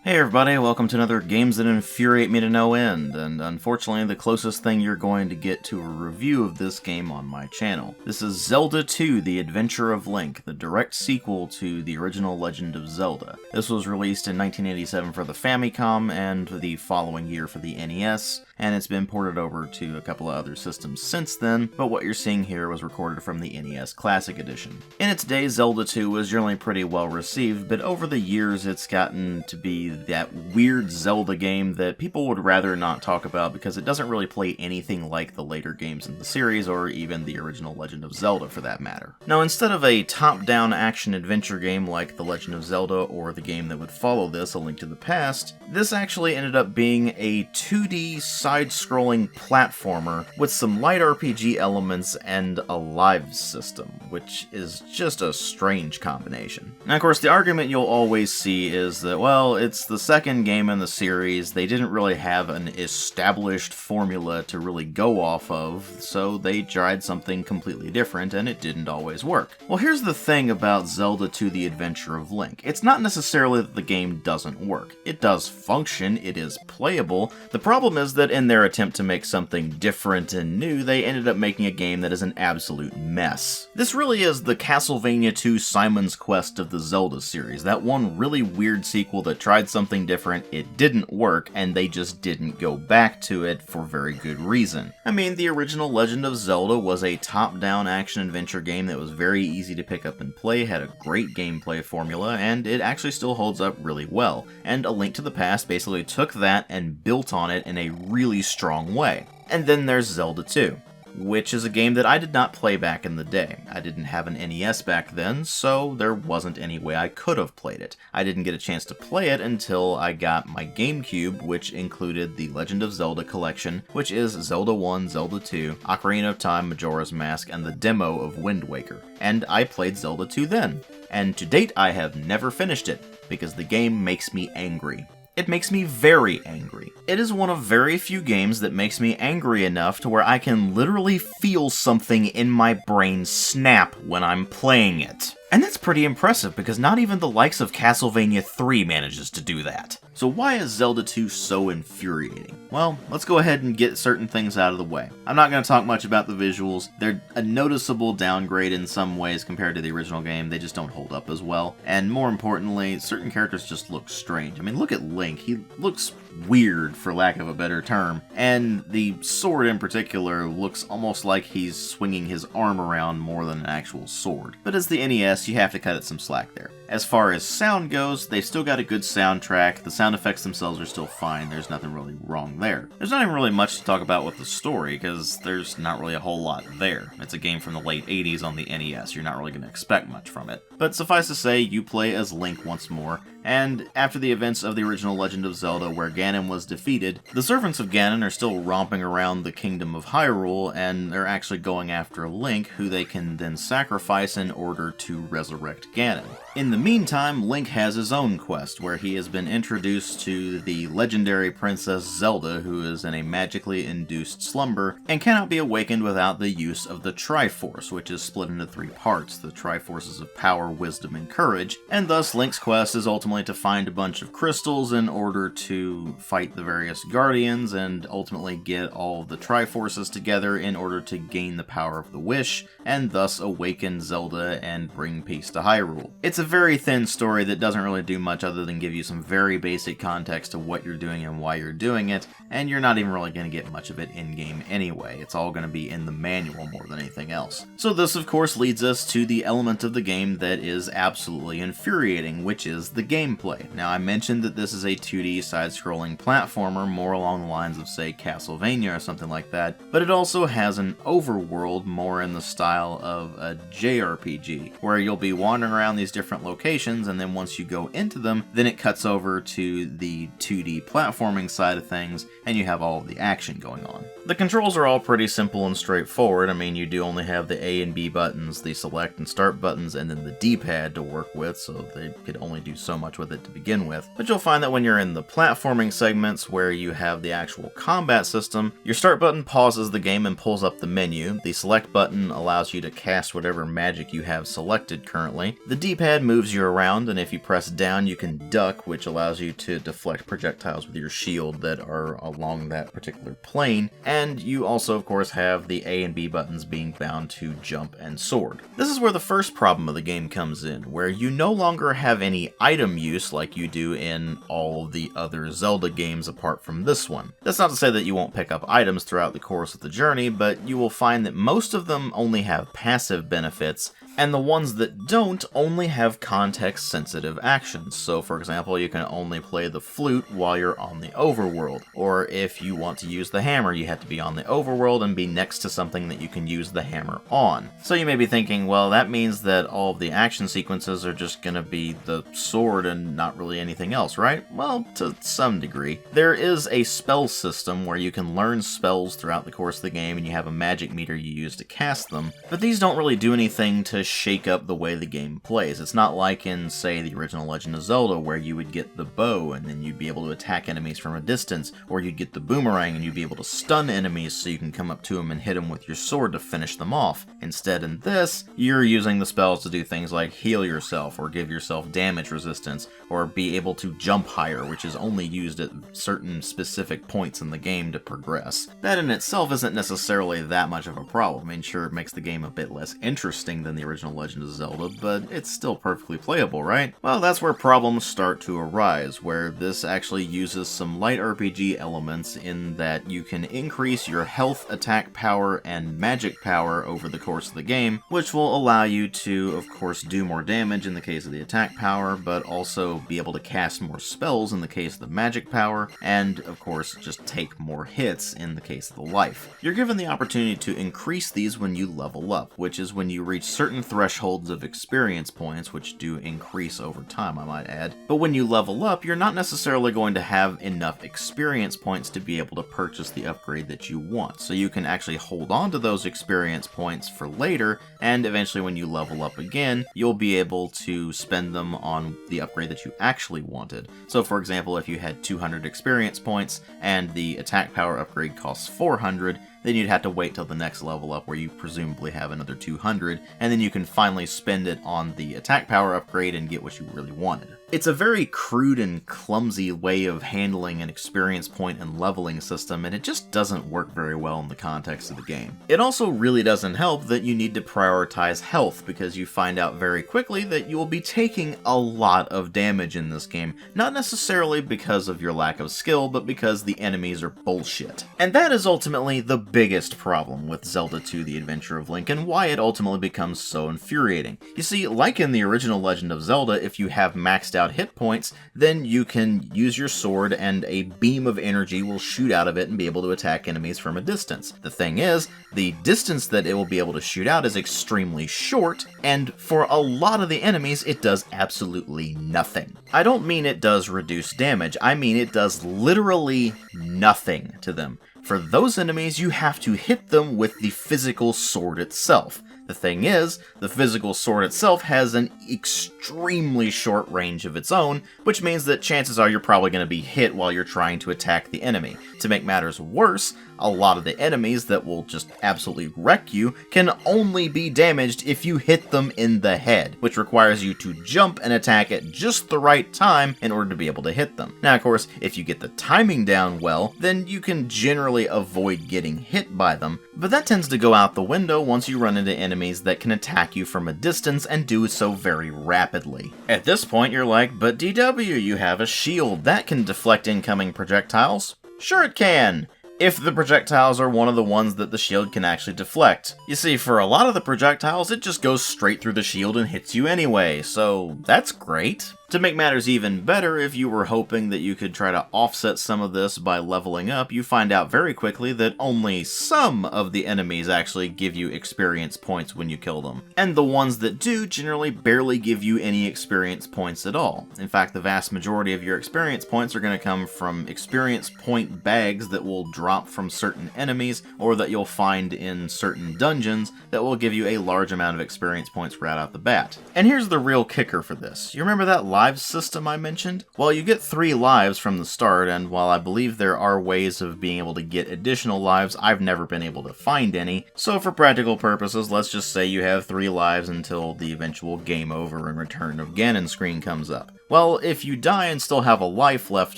Hey everybody, welcome to another Games That Infuriate Me to No End, and unfortunately the closest thing you're going to get to a review of this game on my channel. This is Zelda II, The Adventure of Link, the direct sequel to the original Legend of Zelda. This was released in 1987 for the Famicom and the following year for the NES, and it's been ported over to a couple of other systems since then, but what you're seeing here was recorded from the NES Classic Edition. In its day, Zelda II was generally pretty well received, but over the years it's gotten to be that weird Zelda game that people would rather not talk about because it doesn't really play anything like the later games in the series, or even the original Legend of Zelda for that matter. Now, instead of a top-down action-adventure game like the Legend of Zelda or the game that would follow this, A Link to the Past, this actually ended up being a 2D side-scrolling platformer with some light RPG elements and a live system, which is just a strange combination. Now, of course, the argument you'll always see is that, well, it's the second game in the series, they didn't really have an established formula to really go off of, so they tried something completely different and it didn't always work. Well, here's the thing about Zelda II: The Adventure of Link. It's not necessarily that the game doesn't work. It does function, it is playable. The problem is that in their attempt to make something different and new, they ended up making a game that is an absolute mess. This really is the Castlevania II Simon's Quest of the Zelda series, that one really weird sequel that tried something different, it didn't work, and they just didn't go back to it for very good reason. I mean, the original Legend of Zelda was a top-down action-adventure game that was very easy to pick up and play, had a great gameplay formula, and it actually still holds up really well. And A Link to the Past basically took that and built on it in a really strong way. And then there's Zelda II, which is a game that I did not play back in the day. I didn't have an NES back then, so there wasn't any way I could have played it. I didn't get a chance to play it until I got my GameCube, which included the Legend of Zelda collection, which is Zelda I, Zelda II, Ocarina of Time, Majora's Mask, and the demo of Wind Waker. And I played Zelda II then. And to date, I have never finished it, because the game makes me angry. It makes me very angry. It is one of very few games that makes me angry enough to where I can literally feel something in my brain snap when I'm playing it. And that's pretty impressive, because not even the likes of Castlevania III manages to do that. So why is Zelda II so infuriating? Well, let's go ahead and get certain things out of the way. I'm not going to talk much about the visuals. They're a noticeable downgrade in some ways compared to the original game. They just don't hold up as well. And more importantly, certain characters just look strange. I mean, look at Link. He looks weird, for lack of a better term. And the sword in particular looks almost like he's swinging his arm around more than an actual sword. But as the NES, you have to cut it some slack there. As far as sound goes, they've still got a good soundtrack. The sound effects themselves are still fine. There's nothing really wrong there. There's not even really much to talk about with the story, because there's not really a whole lot there. It's a game from the late 80s on the NES. You're not really going to expect much from it. But suffice to say, you play as Link once more, and after the events of the original Legend of Zelda, where Ganon was defeated, the servants of Ganon are still romping around the Kingdom of Hyrule, and they're actually going after Link, who they can then sacrifice in order to resurrect Ganon. In the meantime, Link has his own quest, where he has been introduced to the legendary Princess Zelda, who is in a magically induced slumber, and cannot be awakened without the use of the Triforce, which is split into three parts, the Triforces of Power, Wisdom, and Courage, and thus Link's quest is ultimately to find a bunch of crystals in order to fight the various guardians, and ultimately get all of the Triforces together in order to gain the power of the wish, and thus awaken Zelda and bring peace to Hyrule. It's a very thin story that doesn't really do much other than give you some very basic context to what you're doing and why you're doing it, and you're not even really going to get much of it in-game anyway. It's all going to be in the manual more than anything else. So this, of course, leads us to the element of the game that is absolutely infuriating, which is the gameplay. Now, I mentioned that this is a 2D side-scrolling platformer, more along the lines of, say, Castlevania or something like that, but it also has an overworld more in the style of a JRPG, where you'll be wandering around these different locations, and then once you go into them, then it cuts over to the 2D platforming side of things, and you have all of the action going on. The controls are all pretty simple and straightforward. I mean, you do only have the A and B buttons, the select and start buttons, and then the D-pad to work with, so they could only do so much with it to begin with. But you'll find that when you're in the platforming segments where you have the actual combat system, your start button pauses the game and pulls up the menu. The select button allows you to cast whatever magic you have selected currently. The D-pad moves moves you around, and if you press down you can duck, which allows you to deflect projectiles with your shield that are along that particular plane, and you also of course have the A and B buttons being bound to jump and sword. This is where the first problem of the game comes in, where you no longer have any item use like you do in all of the other Zelda games apart from this one. That's not to say that you won't pick up items throughout the course of the journey, but you will find that most of them only have passive benefits, and the ones that don't only have context-sensitive actions. So for example, you can only play the flute while you're on the overworld, or if you want to use the hammer, you have to be on the overworld and be next to something that you can use the hammer on. So you may be thinking, well, that means that all of the action sequences are just gonna be the sword and not really anything else, right? Well, to some degree. There is a spell system where you can learn spells throughout the course of the game, and you have a magic meter you use to cast them, but these don't really do anything to shake up the way the game plays. It's not like in, say, the original Legend of Zelda, where you would get the bow and then you'd be able to attack enemies from a distance, or you'd get the boomerang and you'd be able to stun enemies so you can come up to them and hit them with your sword to finish them off. Instead, in this, you're using the spells to do things like heal yourself, or give yourself damage resistance, or be able to jump higher, which is only used at certain specific points in the game to progress. That in itself isn't necessarily that much of a problem. I mean, sure, it makes the game a bit less interesting than the original Legend of Zelda, but it's still perfectly playable, right? Well, that's where problems start to arise, where this actually uses some light RPG elements in that you can increase your health, attack power, and magic power over the course of the game, which will allow you to, of course, do more damage in the case of the attack power, but also be able to cast more spells in the case of the magic power, and, of course, just take more hits in the case of the life. You're given the opportunity to increase these when you level up, which is when you reach certain thresholds of experience points, which do increase over time, I might add. But when you level up, you're not necessarily going to have enough experience points to be able to purchase the upgrade that you want. So you can actually hold on to those experience points for later, and eventually when you level up again, you'll be able to spend them on the upgrade that you actually wanted. So for example, if you had 200 experience points and the attack power upgrade costs 400, then you'd have to wait till the next level up where you presumably have another 200, and then you can finally spend it on the attack power upgrade and get what you really wanted. It's a very crude and clumsy way of handling an experience point and leveling system, and it just doesn't work very well in the context of the game. It also really doesn't help that you need to prioritize health, because you find out very quickly that you will be taking a lot of damage in this game, not necessarily because of your lack of skill, but because the enemies are bullshit. And that is ultimately the biggest problem with Zelda II: The Adventure of Link, and why it ultimately becomes so infuriating. You see, like in the original Legend of Zelda, if you have maxed out hit points, then you can use your sword and a beam of energy will shoot out of it and be able to attack enemies from a distance. The thing is, the distance that it will be able to shoot out is extremely short, and for a lot of the enemies, it does absolutely nothing. I don't mean it does reduce damage, I mean it does literally nothing to them. For those enemies, you have to hit them with the physical sword itself. The thing is, the physical sword itself has an extremely short range of its own, which means that chances are you're probably going to be hit while you're trying to attack the enemy. To make matters worse, a lot of the enemies that will just absolutely wreck you can only be damaged if you hit them in the head, which requires you to jump and attack at just the right time in order to be able to hit them. Now, of course, if you get the timing down well, then you can generally avoid getting hit by them, but that tends to go out the window once you run into enemies that can attack you from a distance and do so very rapidly. At this point, you're like, but DW, you have a shield that can deflect incoming projectiles. Sure it can, if the projectiles are one of the ones that the shield can actually deflect. You see, for a lot of the projectiles, it just goes straight through the shield and hits you anyway, so that's great. To make matters even better, if you were hoping that you could try to offset some of this by leveling up, you find out very quickly that only some of the enemies actually give you experience points when you kill them. And the ones that do generally barely give you any experience points at all. In fact, the vast majority of your experience points are going to come from experience point bags that will drop from certain enemies, or that you'll find in certain dungeons that will give you a large amount of experience points right out the bat. And here's the real kicker for this. You remember that live lives system I mentioned? Well, you get 3 lives from the start, and while I believe there are ways of being able to get additional lives, I've never been able to find any. So for practical purposes, let's just say you have 3 lives until the eventual game over and return of Ganon screen comes up. Well, if you die and still have a life left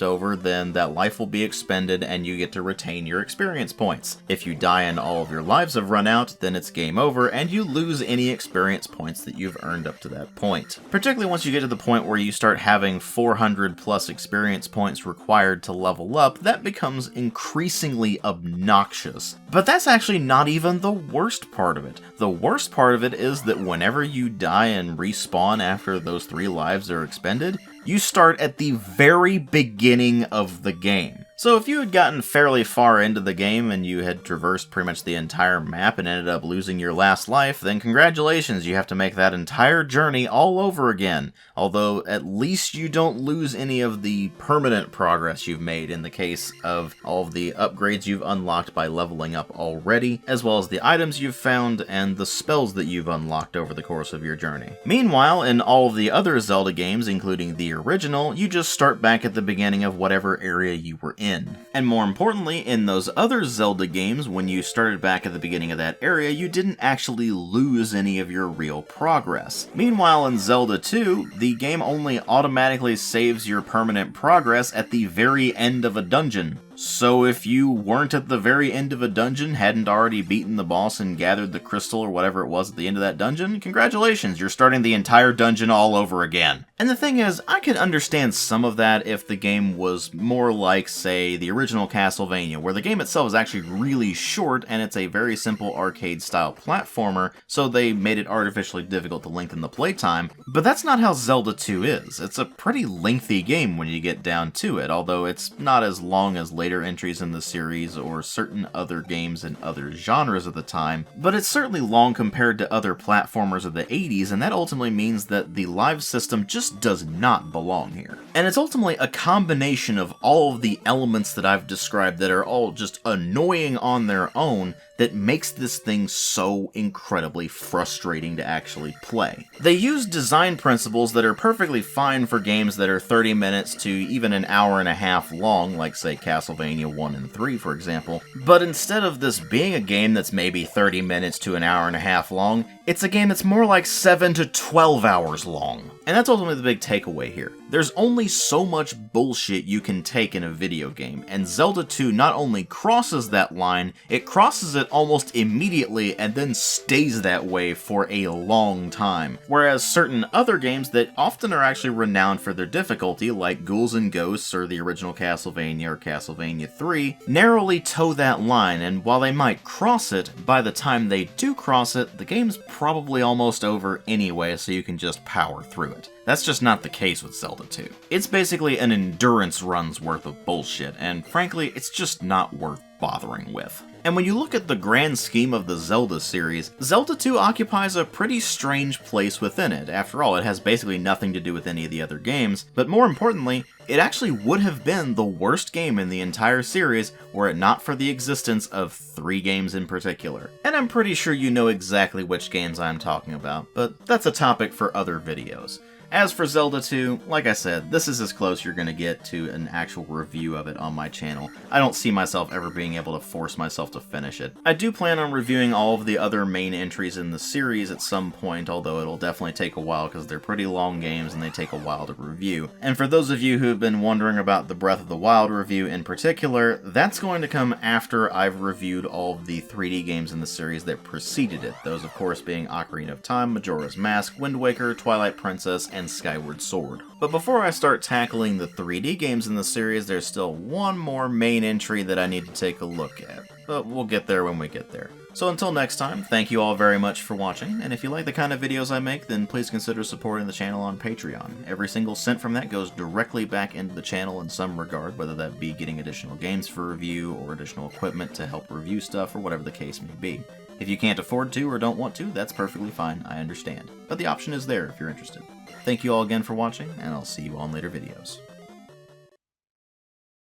over, then that life will be expended and you get to retain your experience points. If you die and all of your lives have run out, then it's game over and you lose any experience points that you've earned up to that point. Particularly once you get to the point where you start having 400 plus experience points required to level up, that becomes increasingly obnoxious. But that's actually not even the worst part of it. The worst part of it is that whenever you die and respawn after those 3 lives are expended, you start at the very beginning of the game. So if you had gotten fairly far into the game and you had traversed pretty much the entire map and ended up losing your last life, then congratulations, you have to make that entire journey all over again. Although at least you don't lose any of the permanent progress you've made in the case of all of the upgrades you've unlocked by leveling up already, as well as the items you've found and the spells that you've unlocked over the course of your journey. Meanwhile, in all of the other Zelda games, including the original, you just start back at the beginning of whatever area you were in. And more importantly, in those other Zelda games, when you started back at the beginning of that area, you didn't actually lose any of your real progress. Meanwhile, in Zelda II, the game only automatically saves your permanent progress at the very end of a dungeon. So if you weren't at the very end of a dungeon, hadn't already beaten the boss and gathered the crystal or whatever it was at the end of that dungeon, congratulations, you're starting the entire dungeon all over again. And the thing is, I could understand some of that if the game was more like, say, the original Castlevania, where the game itself is actually really short and it's a very simple arcade-style platformer, so they made it artificially difficult to lengthen the playtime. But that's not how Zelda 2 is. It's a pretty lengthy game when you get down to it, although it's not as long as later entries in the series or certain other games in other genres of the time, but it's certainly long compared to other platformers of the 80s, and that ultimately means that the live system just does not belong here. And it's ultimately a combination of all of the elements that I've described that are all just annoying on their own that makes this thing so incredibly frustrating to actually play. They use design principles that are perfectly fine for games that are 30 minutes to even an hour and a half long, like say Castlevania 1 and 3 for example, but instead of this being a game that's maybe 30 minutes to an hour and a half long, it's a game that's more like 7 to 12 hours long. And that's ultimately the big takeaway here. There's only so much bullshit you can take in a video game, and Zelda 2 not only crosses that line, it crosses it almost immediately and then stays that way for a long time. Whereas certain other games that often are actually renowned for their difficulty, like Ghouls and Ghosts or the original Castlevania or Castlevania 3, narrowly toe that line, and while they might cross it, by the time they do cross it, the game's probably almost over anyway, so you can just power through it. That's just not the case with Zelda 2. It's basically an endurance run's worth of bullshit, and frankly, it's just not worth bothering with. And when you look at the grand scheme of the Zelda series, Zelda 2 occupies a pretty strange place within it. After all, it has basically nothing to do with any of the other games, but more importantly, it actually would have been the worst game in the entire series were it not for the existence of 3 games in particular. And I'm pretty sure you know exactly which games I'm talking about, but that's a topic for other videos. As for Zelda 2, like I said, this is as close you're going to get to an actual review of it on my channel. I don't see myself ever being able to force myself to finish it. I do plan on reviewing all of the other main entries in the series at some point, although it'll definitely take a while because they're pretty long games and they take a while to review. And for those of you who've been wondering about the Breath of the Wild review in particular, that's going to come after I've reviewed all of the 3D games in the series that preceded it, those of course being Ocarina of Time, Majora's Mask, Wind Waker, Twilight Princess, and Skyward Sword. But before I start tackling the 3D games in the series, there's still one more main entry that I need to take a look at. But we'll get there when we get there. So until next time, thank you all very much for watching, and if you like the kind of videos I make, then please consider supporting the channel on Patreon. Every single cent from that goes directly back into the channel in some regard, whether that be getting additional games for review, or additional equipment to help review stuff, or whatever the case may be. If you can't afford to or don't want to, that's perfectly fine, I understand. But the option is there if you're interested. Thank you all again for watching, and I'll see you all in later videos.